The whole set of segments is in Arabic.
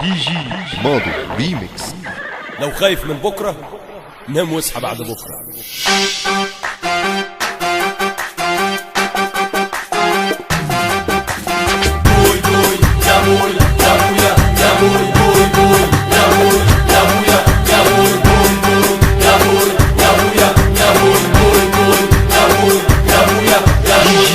دي جي ماضي ريميكس. لو خايف من بكرة نام واصحى بعد بكرة. بوي بوي يا بوي يا بويا يا بوي بوي بوي يا بوي يا بويا يا بوي بوي بوي يا بوي يا بويا يا بوي بوي بوي يا بوي يا بويا يا بوي.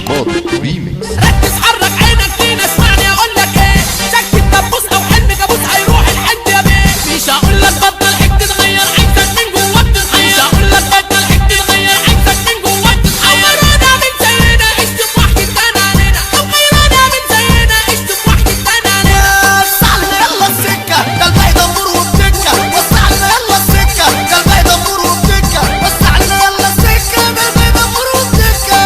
ماضي ريميكس. ركز حرك عينك فينا اسمعني اقول لك ايه، سكت دبوس او حلم كابوس هيروح الحد يا بيه. مش هقول لك بطل حك تغير عينك من جواك تتحير، مش هقول لك بطل حك تغير عينك من جواك تتحير. او غيرانا من زينا اشتم واحد تاني علينا، او غيرانا من زينا اشتم واحد تاني علينا. وسع لنا يلا السكه ده الباقي دمور وبتكه، وسع لنا يلا السكه ده الباقي دمور وبتكه، وسع لنا يلا السكه ده الباقي دمور وبتكه.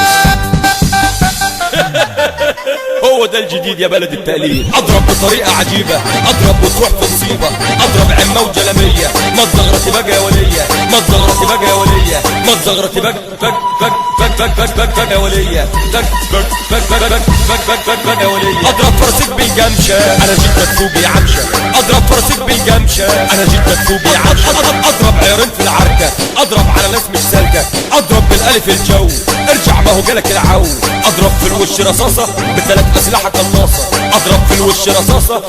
هو ده الجديد يا بلد التقليد. اضرب بطريقة عجيبة، اضرب وتروح في مصيبة، اضرب عمة وجلمية. ما تزغرتي بقى يا ولية، ما تزغرتي بقى يا ولية، ما تزغرتي بقى يا ولية، يا ولية. اضرب فرسك بالجمشة انا جيت مدفوق يا عمشة، اضرب فرسك بالجمشة انا جيت مدفوق يا عمشة. اضرب عيرين في العركة، اضرب على ناس مش سالكة، اضرب بالالف الجو ارجع ما هو جالك العو. اضرب في الوش رصاصة بثلاث اسلحة قناصة، اضرب في الوش رصاصة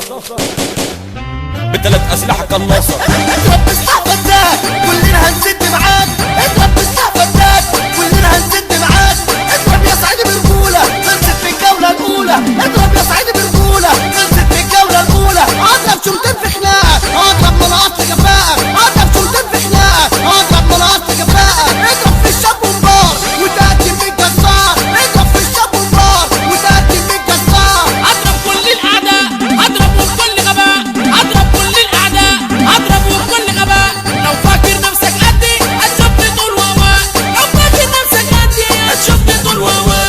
بثلاث اسلحة قناصة. اضرب بالصحبة ذاك كلنا هنسد معاك، اضرب بالصحبة ذاك كلنا هنسد معاك. اضرب يا سعيد برجولة خلصت في الجولة الأولى، اضرب يا سعيد برجولة خلصت في الجولة الأولى. اضرب شمتين في خناقة، اضرب ملاقط في كفاءة، اضرب شمتين في خناقة، اضرب ملاقط في كفاءة. اضرب في الشاب ومبار وتقدم بالجزار، اضرب في الشاب ومبار وتقدم بالجزار. اضرب كل الأعداء، اضرب وبكل غباء، اضرب كل الأعداء، اضرب وبكل غباء. لو فاكر نفسك قدي هتشوفني طول وهواء، لو فاكر نفسك قدي هتشوفني طول وهواء.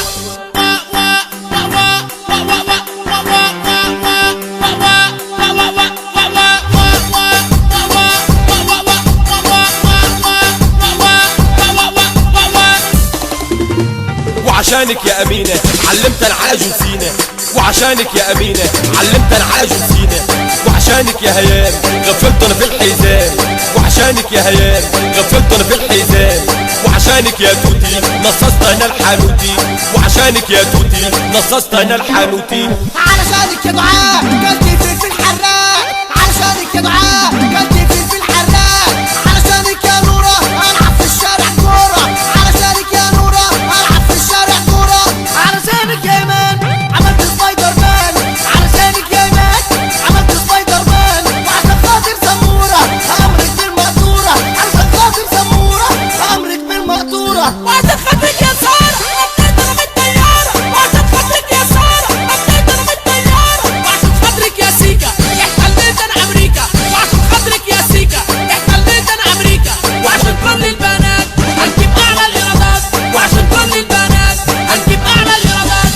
وعشانك يا أمينة علمت العاج وسينة، وعشانك يا أمينة علمت العاج وسينة. وعشانك يا هيام غفلت أنا في الحيزان، وعشانك يا هيام غفلت أنا في الحيزان. وعشانك يا توتي نصصت أنا الحانوتي، وعشانك يا توتي نصصت أنا الحانوتي. علشانك يا دعاء كلتي فلفل حراق، علشانك يا دعاء كلتي فلفل حراق. علشانك يا نورة ألعب في الشارع كورة، علشانك يا نورة ألعب في الشارع كورة. علشانك يا إيمان عملت سبايدر مان، علشانك يا إيمان عملت سبايدر مان. وعشان خاطر سمورة أمرك بالمقدورة، عشان خاطر سمورة أمرك بالمقدورة. وعشان خاطرك يا سارة نطيت أنا من الطيارة، وعشان خاطرك يا سارة نطيت أنا من الطيارة. وعشان خاطرك يا سيكا احتليت أنا أمريكا، وعشان خاطرك يا سيكا احتليت أنا أمريكا. وعشان كل البنات هنجيب أعلى الإيرادات، وعشان كل البنات هنجيب أعلى الإيرادات.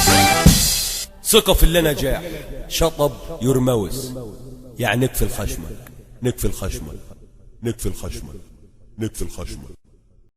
ثقة في اللي نجاح شطب يرموس، يعني نكفي الخشمة، نكفي الخشمة، نكفي الخشمة، نكفي الخشمة.